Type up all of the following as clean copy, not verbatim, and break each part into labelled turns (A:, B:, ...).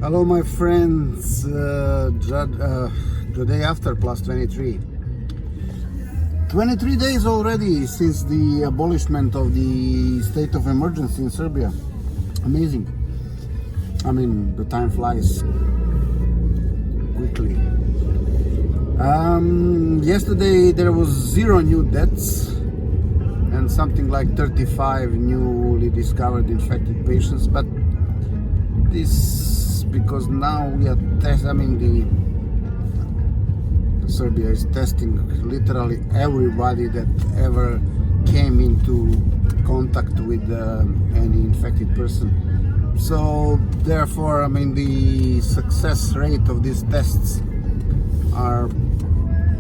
A: Hello my friends, the day after plus 23. 23 days already since the abolishment of the state of emergency in Serbia. Amazing. I mean, the time flies quickly. Yesterday there was 0 new deaths and something like 35 newly discovered infected patients, but this because now we are Serbia is testing literally everybody that ever came into contact with any infected person. So therefore, the success rate of these tests are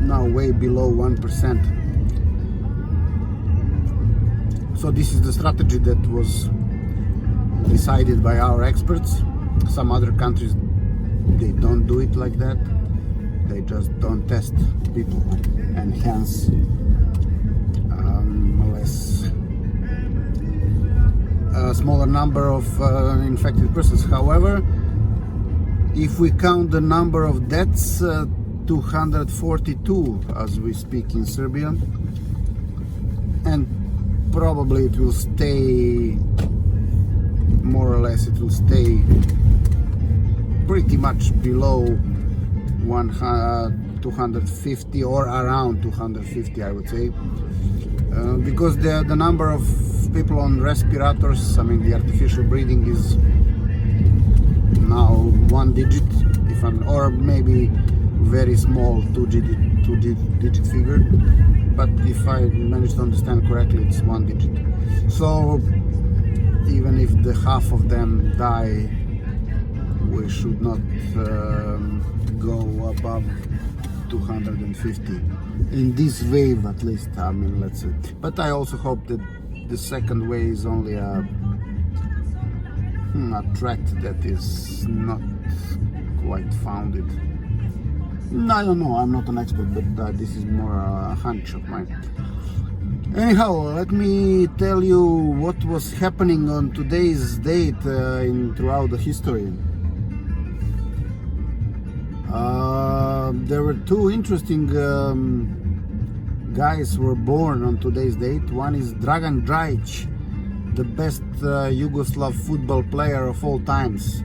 A: now way below 1%. So this is the strategy that was decided by our experts. Some other countries, they don't do it like that. They just don't test people, and hence a smaller number of infected persons. However, if we count the number of deaths, 242 as we speak in Serbia, and probably it will stay more or less, it will stay pretty much below 250 or around 250, I would say, because the number of people on respirators, the artificial breathing is now 1 digit, or maybe very small two digit figure, but if I manage to understand correctly, it's 1 digit. So even if the half of them die, we should not go above 250 in this wave, at least. Let's say. But I also hope that the second wave is only a threat that is not quite founded. I don't know, I'm not an expert, but this is more a hunch of mine. Anyhow, let me tell you what was happening on today's date throughout the history. There were 2 interesting guys who were born on today's date. One is Dragan Dzajic, the best Yugoslav football player of all times.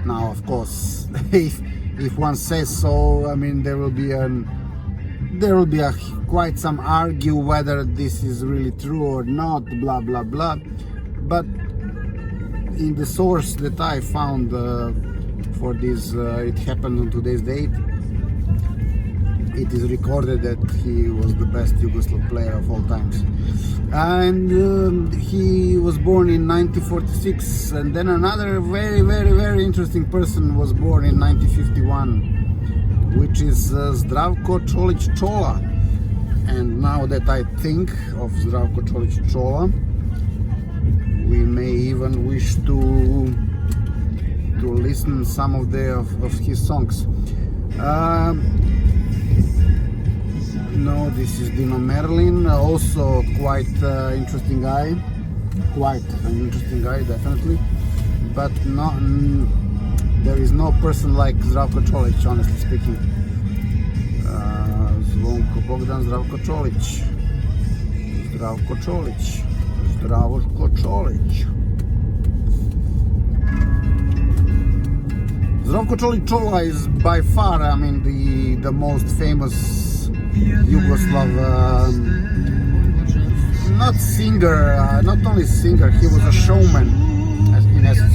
A: Now of course, if one says so, there will be quite some argue whether this is really true or not, blah blah blah. But in the source that I found for this, it happened on today's date, it is recorded that he was the best Yugoslav player of all times, and he was born in 1946. And then another very very very interesting person was born in 1951, which is Zdravko Colic. And now that I think of Zdravko Colic, we may even wish to listen some of his songs. No, this is Dino Merlin, also quite interesting guy, definitely. But there is no person like Zdravko Colic, honestly speaking. Zvonko Bogdan, Zdravko Colic. Zdravko Colic. Zdravko Colic is by far, the most famous Yugoslav, not only singer, he was a showman, in essence.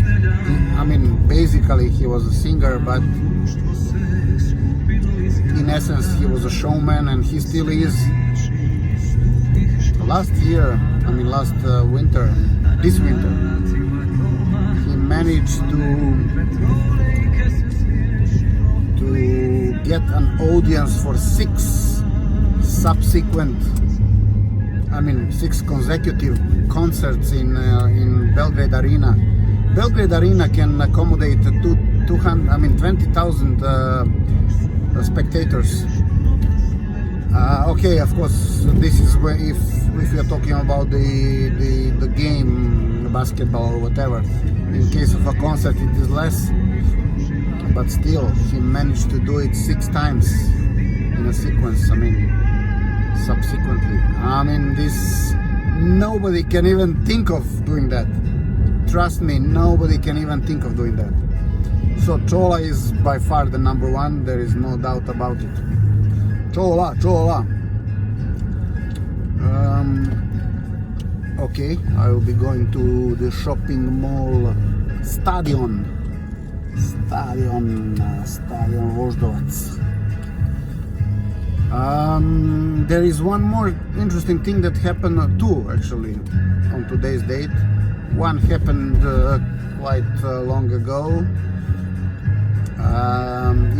A: Basically he was a singer, but in essence he was a showman, and he still is. This winter, he managed to get an audience for 6 consecutive concerts in Belgrade Arena. Belgrade Arena can accommodate 20,000 spectators. Okay, of course, this is where if we are talking about the game basketball or whatever. In case of a concert it is less, but still he managed to do it 6 times in a sequence. I mean, subsequently. I mean, this, nobody can even think of doing that. Trust me, nobody can even think of doing that. So Cola is by far the number one, there is no doubt about it. Cola, Cola. Okay, I will be going to the shopping mall Stadion Voždovac. There is one more interesting thing that happened, two actually, on today's date. One happened quite long ago.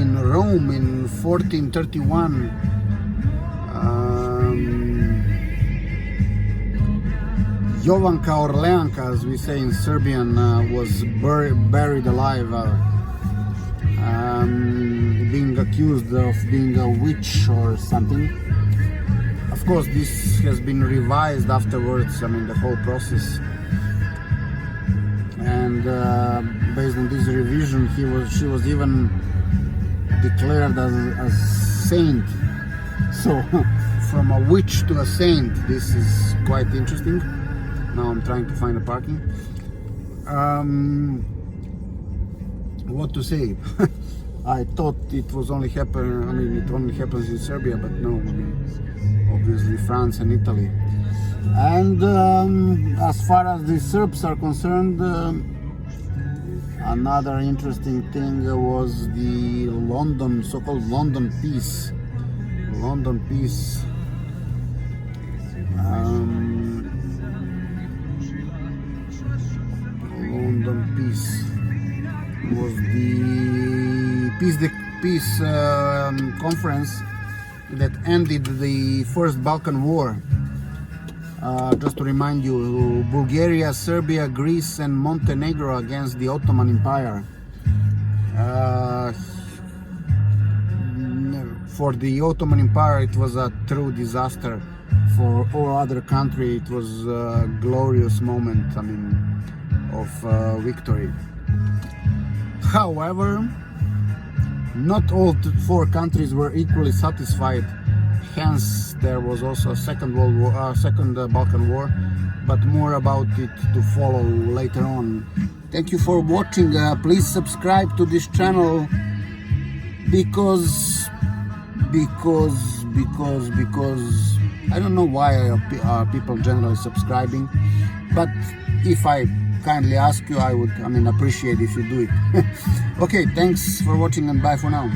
A: In Rome in 1431, Jovanka Orleanka, as we say in Serbian, was buried alive, being accused of being a witch or something. Of course, this has been revised afterwards, I mean, the whole process. And based on this revision, she was even declared as saint. So from a witch to a saint, this is quite interesting. Now I'm trying to find a parking. What to say? I thought it was only happen. I mean, it only happens in Serbia, but no. I mean, obviously France and Italy. And as far as the Serbs are concerned, another interesting thing was the London, so-called London peace. London peace. London peace was the peace conference that ended the First Balkan War. Just to remind you, Bulgaria, Serbia, Greece and Montenegro against the Ottoman Empire. For the Ottoman Empire it was a true disaster. For all other countries it was a glorious moment, I mean, of victory. However, not all 4 countries were equally satisfied. Hence, there was also a second Balkan War, but more about it to follow later on. Thank you for watching. Please subscribe to this channel because I don't know why are people generally subscribing, but if I kindly ask you, I would appreciate if you do it. Okay, thanks for watching and bye for now.